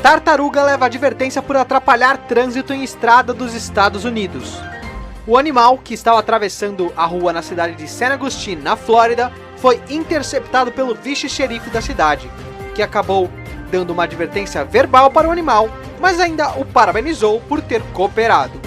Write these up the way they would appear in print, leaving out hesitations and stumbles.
Tartaruga leva advertência por atrapalhar trânsito em estrada dos Estados Unidos. O animal, que estava atravessando a rua na cidade de San Agustin, na Flórida, foi interceptado pelo vice-xerife da cidade, que acabou dando uma advertência verbal para o animal, mas ainda o parabenizou por ter cooperado.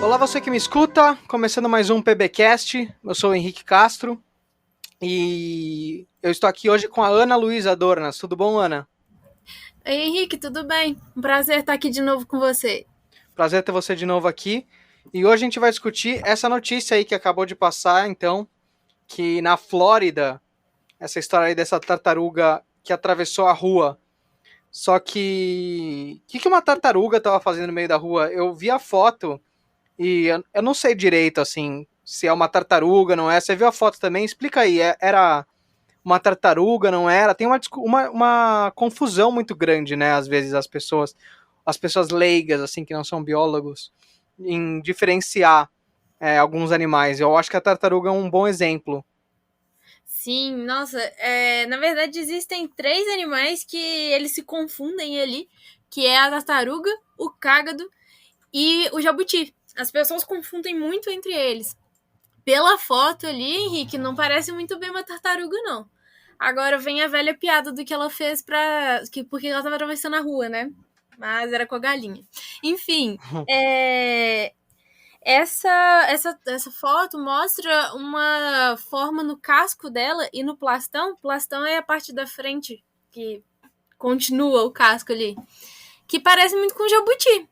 Olá, você que me escuta, começando mais um PBcast, eu sou o Henrique Castro e eu estou aqui hoje com a Ana Luísa Dornas. Tudo bom, Ana? Oi, Henrique, tudo bem? Um prazer estar aqui de novo com você. Prazer ter você de novo aqui. E hoje a gente vai discutir essa notícia aí que acabou de passar, então, que na Flórida, essa história aí dessa tartaruga que atravessou a rua. Só que... O que uma tartaruga estava fazendo no meio da rua? Eu vi a foto e eu não sei direito, assim, se é uma tartaruga, não é? Você viu a foto também? Explica aí, era uma tartaruga, não era? Tem uma confusão muito grande, né? Às vezes as pessoas leigas, assim, que não são biólogos, em diferenciar alguns animais. Eu acho que a tartaruga é um bom exemplo. Sim, nossa, na verdade existem 3 animais que eles se confundem ali, que é a tartaruga, o cágado e o jabuti. As pessoas confundem muito entre eles. Pela foto ali, Henrique, não parece muito bem uma tartaruga, não. Agora vem a velha piada do que ela fez porque ela estava atravessando a rua, né? Mas era com a galinha. Enfim, Essa foto mostra uma forma no casco dela e no plastão. Plastão é a parte da frente que continua o casco ali, que parece muito com um jabuti.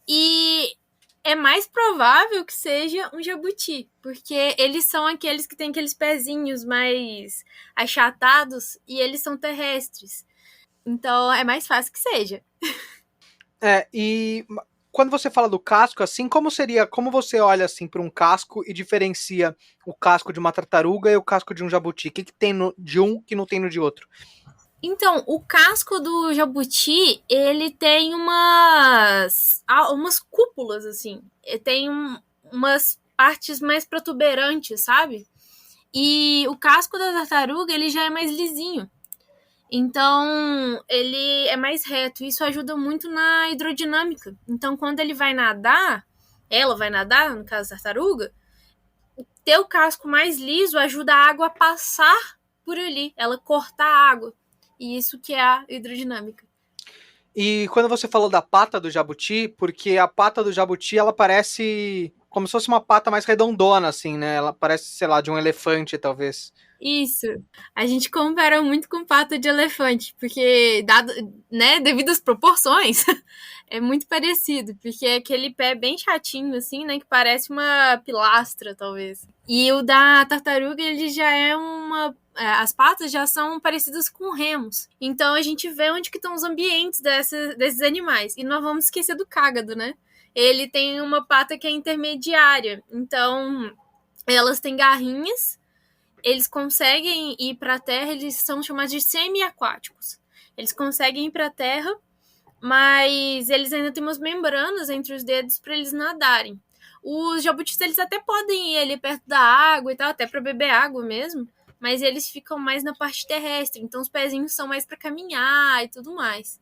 E é mais provável que seja um jabuti, porque eles são aqueles que têm aqueles pezinhos mais achatados e eles são terrestres. Então é mais fácil que seja. E quando você fala do casco, assim, como você olha assim para um casco e diferencia o casco de uma tartaruga e o casco de um jabuti? O que tem de um que não tem no de outro? Então, o casco do jabuti, ele tem umas cúpulas, assim. Tem umas partes mais protuberantes, sabe? E o casco da tartaruga, ele já é mais lisinho. Então, ele é mais reto. Isso ajuda muito na hidrodinâmica. Então, quando ele vai nadar, ela vai nadar, no caso da tartaruga, ter o casco mais liso ajuda a água a passar por ali, ela cortar a água. E isso que é a hidrodinâmica. E quando você falou da pata do jabuti, porque a pata do jabuti, ela parece como se fosse uma pata mais redondona, assim, né? Ela parece, sei lá, de um elefante, talvez. Isso. A gente compara muito com pata de elefante, porque, devido às proporções, é muito parecido, porque é aquele pé bem chatinho, assim, né, que parece uma pilastra, talvez. E o da tartaruga, ele já é as patas já são parecidas com remos. Então a gente vê onde que estão os ambientes desses animais. E não vamos esquecer do cágado, né? Ele tem uma pata que é intermediária. Então, elas têm garrinhas, eles conseguem ir para a terra, eles são chamados de semi-aquáticos. Eles conseguem ir para a terra, mas eles ainda têm umas membranas entre os dedos para eles nadarem. Os jabutis, eles até podem ir ali perto da água e tal, até para beber água mesmo, mas eles ficam mais na parte terrestre, então os pezinhos são mais para caminhar e tudo mais.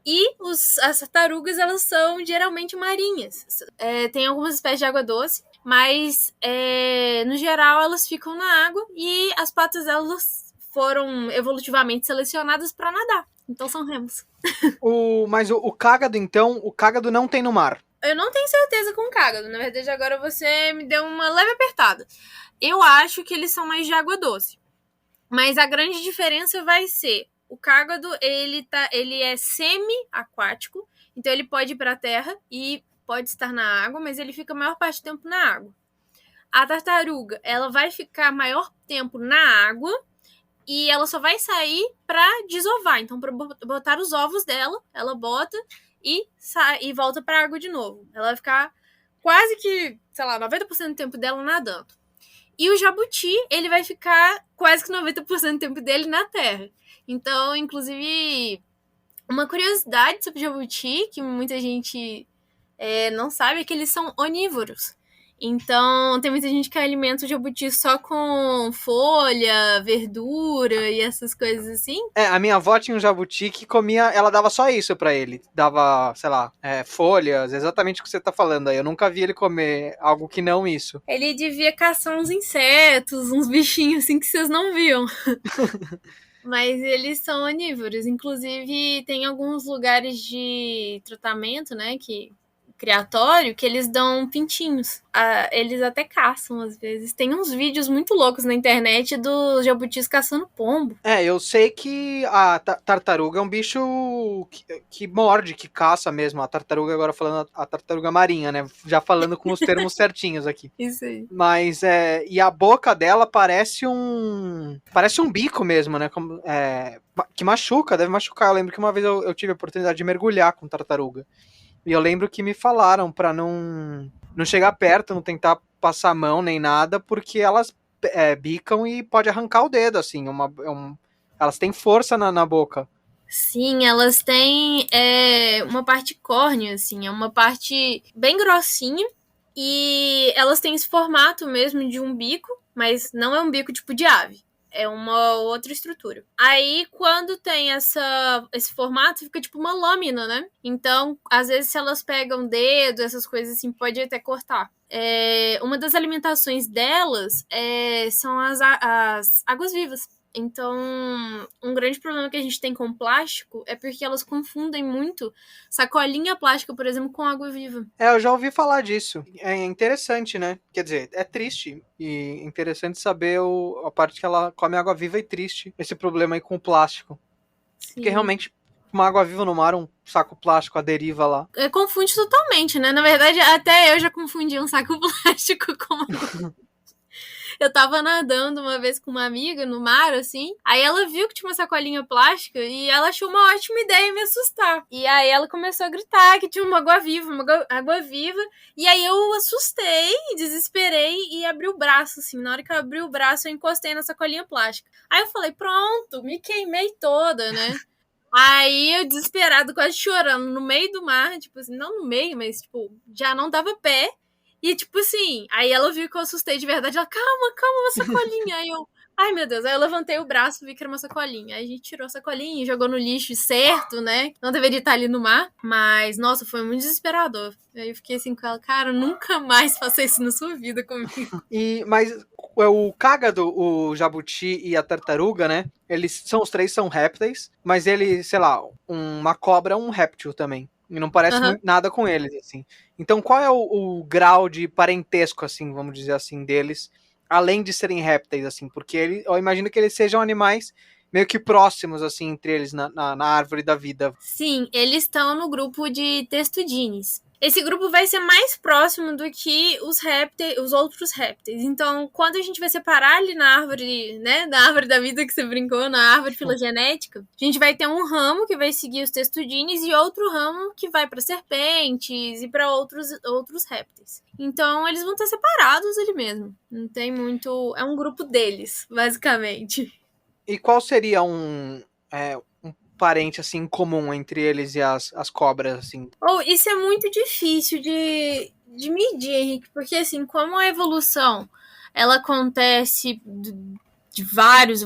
E as tartarugas, elas são geralmente marinhas. Tem algumas espécies de água doce, mas no geral elas ficam na água e as patas delas foram evolutivamente selecionadas para nadar. Então são remos. Mas o cágado, então, o cágado não tem no mar. Eu não tenho certeza com o cágado. Na verdade, agora você me deu uma leve apertada. Eu acho que eles são mais de água doce. Mas a grande diferença vai ser: o cágado, ele é semi-aquático, então ele pode ir para a terra e pode estar na água, mas ele fica a maior parte do tempo na água. A tartaruga, ela vai ficar maior tempo na água e ela só vai sair para desovar. Então, para botar os ovos dela, ela bota e volta para a água de novo. Ela vai ficar quase que, sei lá, 90% do tempo dela nadando. E o jabuti, ele vai ficar quase que 90% do tempo dele na terra. Então, inclusive, uma curiosidade sobre o jabuti, que muita gente não sabe, é que eles são onívoros. Então, tem muita gente que alimenta o jabuti só com folha, verdura e essas coisas assim. A minha avó tinha um jabuti que comia, ela dava só isso pra ele. Dava, sei lá, folhas, exatamente o que você tá falando aí. Eu nunca vi ele comer algo que não isso. Ele devia caçar uns insetos, uns bichinhos assim que vocês não viam. Mas eles são onívoros. Inclusive, tem alguns lugares de tratamento, né, criatório, que eles dão pintinhos. Eles até caçam, às vezes. Tem uns vídeos muito loucos na internet dos jabutis caçando pombo. Eu sei que a tartaruga é um bicho que morde, que caça mesmo. A tartaruga, agora falando a tartaruga marinha, né? Já falando com os termos certinhos aqui. Isso aí. Mas, e a boca dela parece um bico mesmo, né? Que machuca, deve machucar. Eu lembro que uma vez eu tive a oportunidade de mergulhar com tartaruga. E eu lembro que me falaram pra não chegar perto, não tentar passar a mão nem nada, porque elas bicam e pode arrancar o dedo, assim. Elas têm força na boca. Sim, elas têm uma parte córnea, assim, é uma parte bem grossinha. E elas têm esse formato mesmo de um bico, mas não é um bico tipo de ave. É uma outra estrutura. Aí, quando tem esse formato, fica tipo uma lâmina, né? Então, às vezes, se elas pegam dedo, essas coisas assim, pode até cortar. Uma das alimentações delas são as águas-vivas. Então, um grande problema que a gente tem com plástico é porque elas confundem muito sacolinha plástica, por exemplo, com água viva. Eu já ouvi falar disso. É interessante, né? Quer dizer, é triste. E interessante saber a parte que ela come água viva e triste esse problema aí com o plástico. Sim. Porque realmente, uma água viva no mar, um saco plástico, a deriva lá. Confunde totalmente, né? Na verdade, até eu já confundi um saco plástico com uma... Eu tava nadando uma vez com uma amiga no mar, assim. Aí ela viu que tinha uma sacolinha plástica e ela achou uma ótima ideia me assustar. E aí ela começou a gritar que tinha uma água viva. E aí eu assustei, desesperei e abri o braço, assim. Na hora que eu abri o braço, eu encostei na sacolinha plástica. Aí eu falei, pronto, me queimei toda, né? Aí eu, desesperado, quase chorando, no meio do mar, tipo assim, não no meio, mas, tipo, já não dava pé. E, tipo assim, aí ela viu que eu assustei de verdade. Ela, calma, uma sacolinha. Aí eu, ai meu Deus. Aí eu levantei o braço e vi que era uma sacolinha. Aí a gente tirou a sacolinha e jogou no lixo, certo, né? Não deveria estar ali no mar. Mas, nossa, foi muito desesperador. Aí eu fiquei assim com ela, cara, nunca mais faça isso na sua vida comigo. Mas o cágado, o jabuti e a tartaruga, né? Os três são répteis, mas ele, sei lá, uma cobra é um réptil também. E não parece nada com eles, assim. Então, qual é o grau de parentesco, assim, vamos dizer assim, deles, além de serem répteis, assim? Porque eu imagino que eles sejam animais meio que próximos, assim, entre eles na árvore da vida. Sim, eles estão no grupo de testudines. Esse grupo vai ser mais próximo do que os outros répteis. Então, quando a gente vai separar ali na árvore, né, na árvore da vida que você brincou, na árvore filogenética, a gente vai ter um ramo que vai seguir os testudines e outro ramo que vai para serpentes e para outros répteis. Então, eles vão estar separados ali mesmo. Não tem muito... É um grupo deles, basicamente. E qual seria um parente, assim, comum entre eles e as cobras, assim? Isso é muito difícil de medir, Henrique, porque, assim, como a evolução ela acontece de vários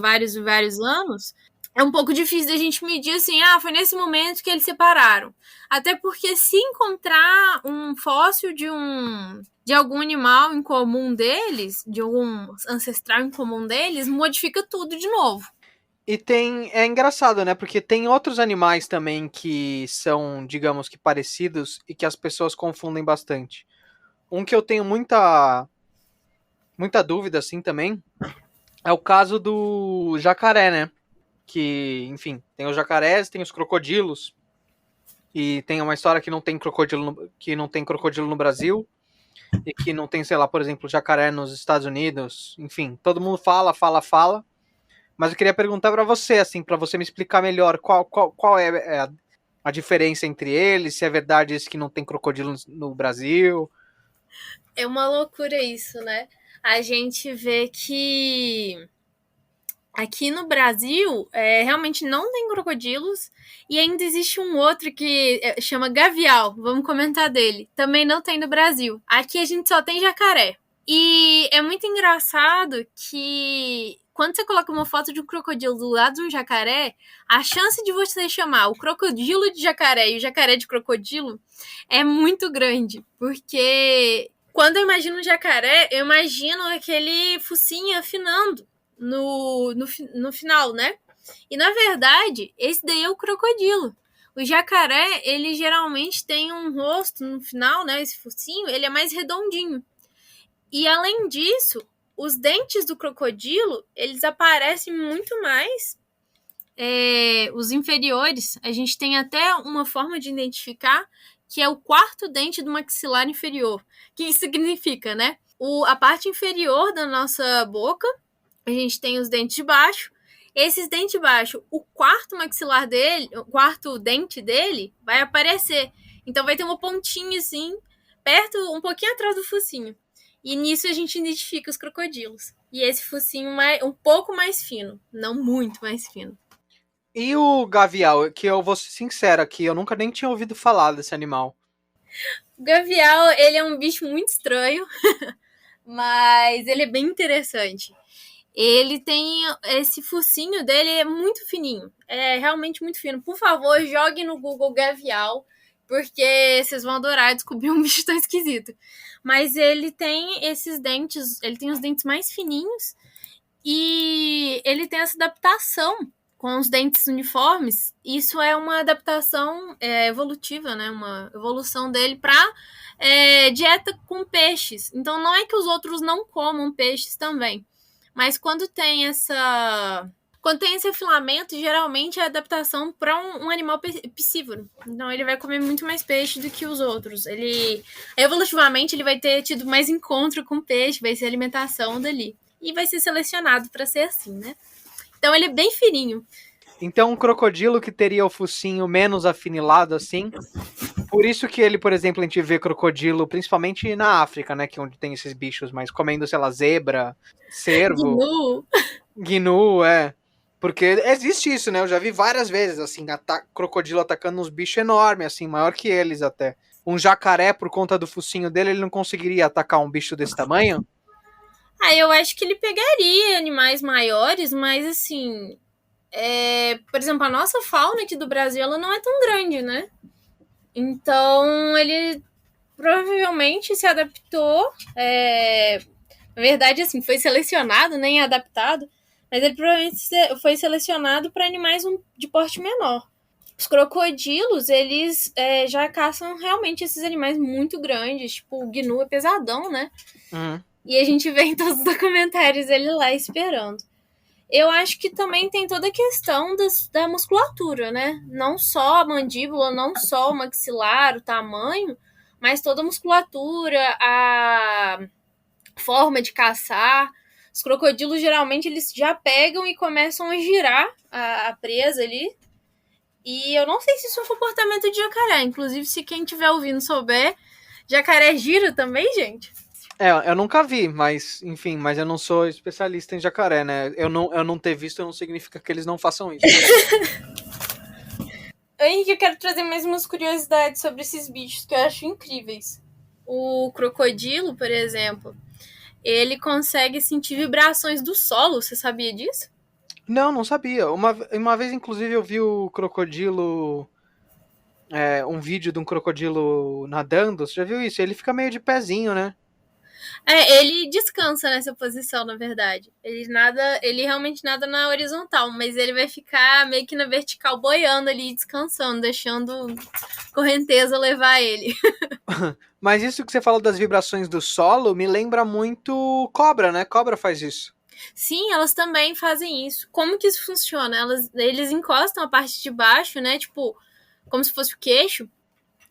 anos, é um pouco difícil da gente medir, assim, foi nesse momento que eles separaram. Até porque se encontrar um fóssil de algum animal em comum deles, de algum ancestral em comum deles, modifica tudo de novo. E é engraçado, né? Porque tem outros animais também que são, digamos que parecidos e que as pessoas confundem bastante. Um que eu tenho muita dúvida, assim, também, é o caso do jacaré, né? Que, enfim, tem os jacarés, tem os crocodilos. E tem uma história que não tem crocodilo no Brasil. E que não tem, sei lá, por exemplo, jacaré nos Estados Unidos. Enfim, todo mundo fala. Mas eu queria perguntar para você, assim, para você me explicar melhor qual é a diferença entre eles, se é verdade isso que não tem crocodilo no Brasil. É uma loucura isso, né? a gente vê que aqui no Brasil realmente não tem crocodilos e ainda existe um outro que chama gavial, vamos comentar dele. Também não tem no Brasil. Aqui a gente só tem jacaré. E é muito engraçado que quando você coloca uma foto de um crocodilo do lado de um jacaré, a chance de você chamar o crocodilo de jacaré e o jacaré de crocodilo é muito grande. Porque quando eu imagino um jacaré, eu imagino aquele focinho afinando no final, né? E na verdade, esse daí é o crocodilo. O jacaré, ele geralmente tem um rosto no final, né? Esse focinho, ele é mais redondinho. E além disso, os dentes do crocodilo, eles aparecem muito mais. Os inferiores, a gente tem até uma forma de identificar que é o quarto dente do maxilar inferior. O que isso significa, né? A parte inferior da nossa boca, a gente tem os dentes de baixo. Esses dentes de baixo, o quarto maxilar dele, o quarto dente dele vai aparecer. Então vai ter uma pontinha assim, perto, um pouquinho atrás do focinho. E nisso a gente identifica os crocodilos. E esse focinho um pouco mais fino, não muito mais fino. E o gavial, que eu vou ser sincero aqui, eu nunca nem tinha ouvido falar desse animal. O gavial, ele é um bicho muito estranho, mas ele é bem interessante. Ele tem esse focinho dele, é muito fininho, é realmente muito fino. Por favor, jogue no Google gavial, porque vocês vão adorar descobrir um bicho tão esquisito. Mas ele tem esses dentes, ele tem os dentes mais fininhos e ele tem essa adaptação com os dentes uniformes. Isso é uma adaptação evolutiva, né? Uma evolução dele para dieta com peixes. Então não é que os outros não comam peixes também, mas quando tem esse afilamento, geralmente é adaptação para um animal piscívoro. Então ele vai comer muito mais peixe do que os outros. Ele evolutivamente ele vai ter tido mais encontro com peixe, vai ser alimentação dali. E vai ser selecionado para ser assim, né? Então ele é bem fininho. Então um crocodilo que teria o focinho menos afinilado assim. Por isso que ele, por exemplo, a gente vê crocodilo, principalmente na África, né? Que é onde tem esses bichos, mas comendo, sei lá, zebra, cervo. Gnu, Porque existe isso, né? Eu já vi várias vezes, assim, crocodilo atacando uns bichos enormes, assim, maior que eles até. Um jacaré, por conta do focinho dele, ele não conseguiria atacar um bicho desse tamanho? Eu acho que ele pegaria animais maiores, mas assim... por exemplo, a nossa fauna aqui do Brasil, ela não é tão grande, né? Então, ele provavelmente se adaptou. Na verdade, assim, foi selecionado, nem adaptado, mas ele provavelmente foi selecionado para animais de porte menor. Os crocodilos, eles já caçam realmente esses animais muito grandes, tipo, o gnu é pesadão, né? Uhum. E a gente vê em todos os documentários ele lá esperando. Eu acho que também tem toda a questão da musculatura, né? Não só a mandíbula, não só o maxilar, o tamanho, mas toda a musculatura, a forma de caçar. Os crocodilos, geralmente, eles já pegam e começam a girar a presa ali. E eu não sei se isso é um comportamento de jacaré. Inclusive, se quem estiver ouvindo souber, jacaré gira também, gente? Eu nunca vi, mas, enfim, mas eu não sou especialista em jacaré, né? Eu não ter visto não significa que eles não façam isso. Henrique, eu quero trazer mais umas curiosidades sobre esses bichos que eu acho incríveis. O crocodilo, por exemplo, ele consegue sentir vibrações do solo. Você sabia disso? Não sabia. Uma vez, inclusive, eu vi o crocodilo... um vídeo de um crocodilo nadando. Você já viu isso? Ele fica meio de pezinho, né? Ele descansa nessa posição, na verdade. Ele realmente nada na horizontal, mas ele vai ficar meio que na vertical, boiando ali, descansando, deixando correnteza levar ele. Mas isso que você falou das vibrações do solo me lembra muito cobra, né? Cobra faz isso. Sim, elas também fazem isso. Como que isso funciona? Eles encostam a parte de baixo, né? Tipo, como se fosse o queixo,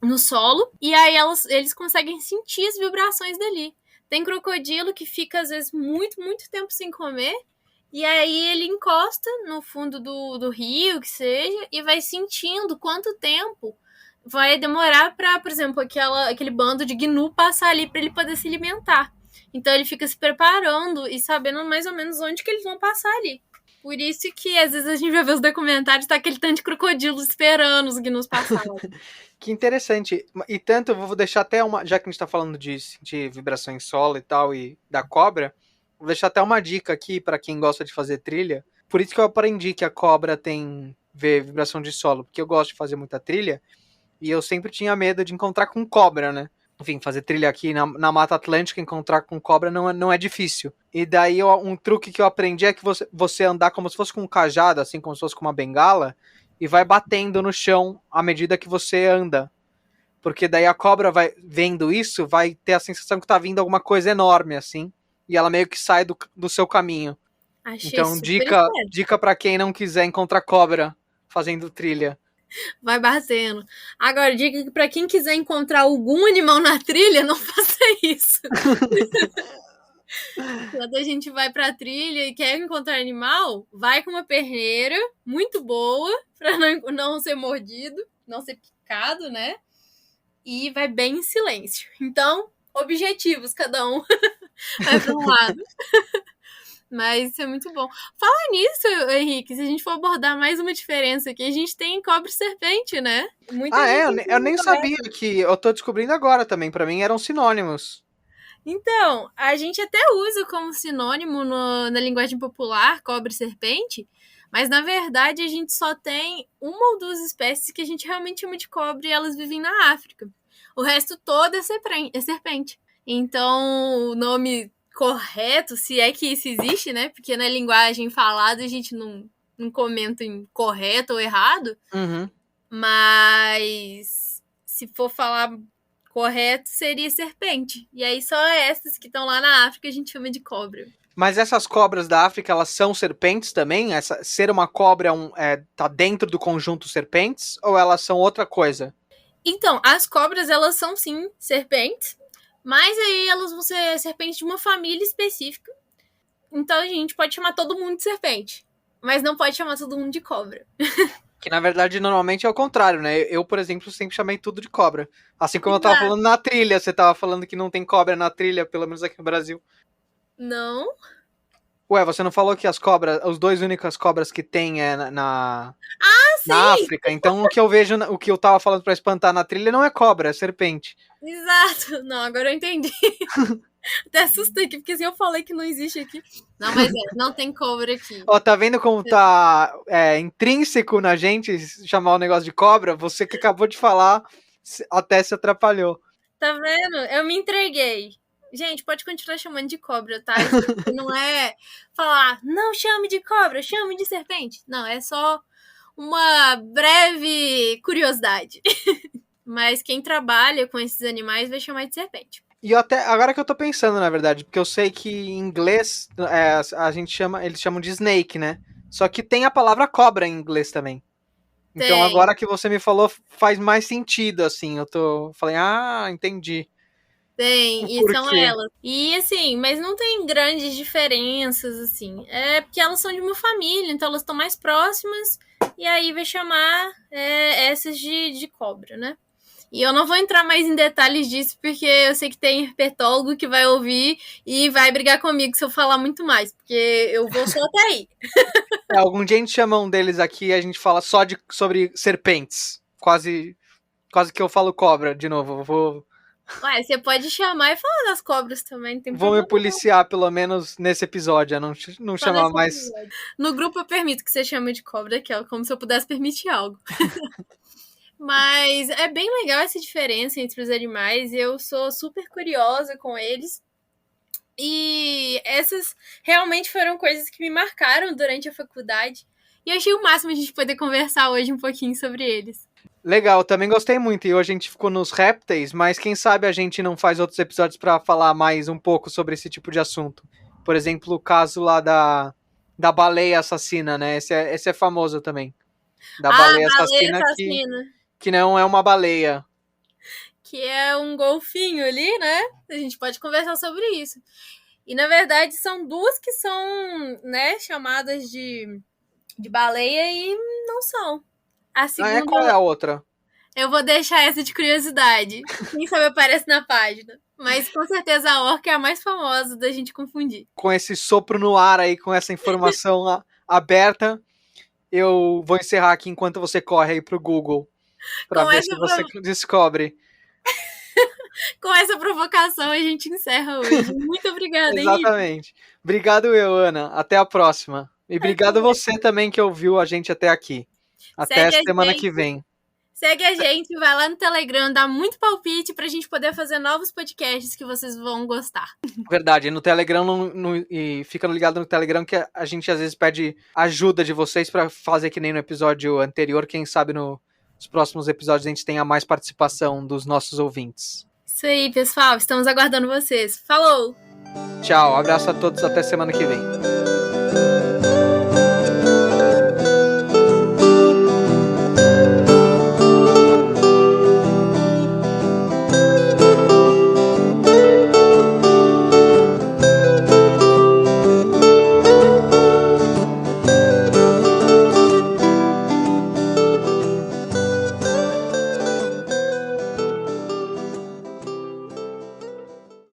no solo. E aí eles conseguem sentir as vibrações dali. Tem crocodilo que fica, às vezes, muito, muito tempo sem comer. E aí ele encosta no fundo do rio, que seja, e vai sentindo quanto tempo vai demorar para, por exemplo, aquele bando de gnu passar ali para ele poder se alimentar. Então ele fica se preparando e sabendo mais ou menos onde que eles vão passar ali. Por isso que às vezes a gente vai ver os documentários, tá aquele tanto de crocodilo esperando os gnus passarem. Que interessante. E tanto, eu vou deixar até uma. Já que a gente tá falando de sentir vibração em solo e tal, e da cobra, vou deixar até uma dica aqui pra quem gosta de fazer trilha. Por isso que eu aprendi que a cobra tem vibração de solo, porque eu gosto de fazer muita trilha e eu sempre tinha medo de encontrar com cobra, né? Enfim, fazer trilha aqui na Mata Atlântica, encontrar com cobra não é difícil. E daí um truque que eu aprendi é que você andar como se fosse com um cajado, assim, como se fosse com uma bengala, e vai batendo no chão à medida que você anda. Porque daí a cobra vai vendo isso, vai ter a sensação que tá vindo alguma coisa enorme, assim, e ela meio que sai do seu caminho. Achei Então, super dica para quem não quiser encontrar cobra fazendo trilha. Vai batendo. Agora, diga que pra quem quiser encontrar algum animal na trilha, não faça isso. Quando a gente vai pra trilha e quer encontrar animal, vai com uma perneira muito boa pra não ser mordido, não ser picado, né? E vai bem em silêncio. Então, objetivos, cada um vai pra um lado. Mas isso é muito bom. Fala nisso, Henrique, se a gente for abordar mais uma diferença aqui, a gente tem cobra e serpente, né? Muita gente eu nem sabia que eu tô descobrindo agora também. Pra mim eram sinônimos. Então, a gente até usa como sinônimo na linguagem popular cobra e serpente, mas na verdade a gente só tem uma ou duas espécies que a gente realmente chama de cobra e elas vivem na África. O resto todo é serpente. Então, o nome correto, se é que isso existe, né? Porque na linguagem falada a gente não comenta em correto ou errado. Uhum. Mas se for falar correto, seria serpente. E aí só essas que estão lá na África a gente chama de cobra. Mas essas cobras da África, elas são serpentes também? Ser uma cobra tá dentro do conjunto serpentes? Ou elas são outra coisa? Então, as cobras, elas são sim serpentes, mas aí elas vão ser serpentes de uma família específica. Então a gente pode chamar todo mundo de serpente, mas não pode chamar todo mundo de cobra. Que na verdade normalmente é o contrário, né? Eu, por exemplo, sempre chamei tudo de cobra. Assim como eu tava falando na trilha, você tava falando que não tem cobra na trilha, pelo menos aqui no Brasil. Não. Ué, você não falou que as cobras, os dois únicas cobras que tem é na sim! África? Então o que eu vejo, o que eu tava falando pra espantar na trilha não é cobra, é serpente. Exato. Não, agora eu entendi. Até assustei aqui, porque assim eu falei que não existe aqui. Não, mas não tem cobra aqui. Ó, tá vendo como tá intrínseco na gente chamar o negócio de cobra? Você que acabou de falar até se atrapalhou. Tá vendo? Eu me entreguei. Gente, pode continuar chamando de cobra, tá? Não é falar, não chame de cobra, chame de serpente. Não, é só uma breve curiosidade. Mas quem trabalha com esses animais vai chamar de serpente. E até agora que eu tô pensando, na verdade, porque eu sei que em inglês a gente eles chamam de snake, né? Só que tem a palavra cobra em inglês também. Então agora que você me falou faz mais sentido, assim. Falei, entendi. Tem, e são elas. E assim, mas não tem grandes diferenças, assim. É porque elas são de uma família, então elas estão mais próximas, e aí vai chamar essas de cobra, né? E eu não vou entrar mais em detalhes disso, porque eu sei que tem herpetólogo que vai ouvir e vai brigar comigo se eu falar muito mais, porque eu vou só até aí. Algum dia a gente chama um deles aqui e a gente fala só sobre serpentes. Quase que eu falo cobra de novo. Ué, você pode chamar e falar das cobras também, não tem problema. Vou me policiar, pelo menos nesse episódio, a não chamar mais. Episódio. No grupo eu permito que você chame de cobra, que é como se eu pudesse permitir algo. Mas é bem legal essa diferença entre os animais. Eu sou super curiosa com eles. E essas realmente foram coisas que me marcaram durante a faculdade. E eu achei o máximo a gente poder conversar hoje um pouquinho sobre eles. Legal, também gostei muito. E hoje a gente ficou nos répteis, mas quem sabe a gente não faz outros episódios para falar mais um pouco sobre esse tipo de assunto. Por exemplo, o caso lá da baleia assassina, né? Esse é famoso também. Da baleia assassina que não é uma baleia. Que é um golfinho ali, né? A gente pode conversar sobre isso. E, na verdade, são duas que são, né, chamadas de baleia e não são. A segunda... qual é a outra? Eu vou deixar essa de curiosidade. Quem sabe aparece na página. Mas com certeza a orca é a mais famosa da gente confundir. Com esse sopro no ar aí, com essa informação aberta, eu vou encerrar aqui enquanto você corre aí pro Google para Com ver essa, se você descobre. com essa provocação a gente encerra hoje. Muito obrigada, Henrique. Exatamente. Obrigado eu, Ana. Até a próxima. E obrigado você também que ouviu a gente até aqui. Até Segue a semana gente. que vem. Segue a gente, vai lá no Telegram, dá muito palpite pra gente poder fazer novos podcasts que vocês vão gostar. Verdade, no Telegram e fica ligado no Telegram que a gente às vezes pede ajuda de vocês pra fazer que nem no episódio anterior. Quem sabe nos próximos episódios a gente tenha mais participação dos nossos ouvintes. Isso aí, pessoal. Estamos aguardando vocês. Falou! Tchau, abraço a todos, até semana que vem.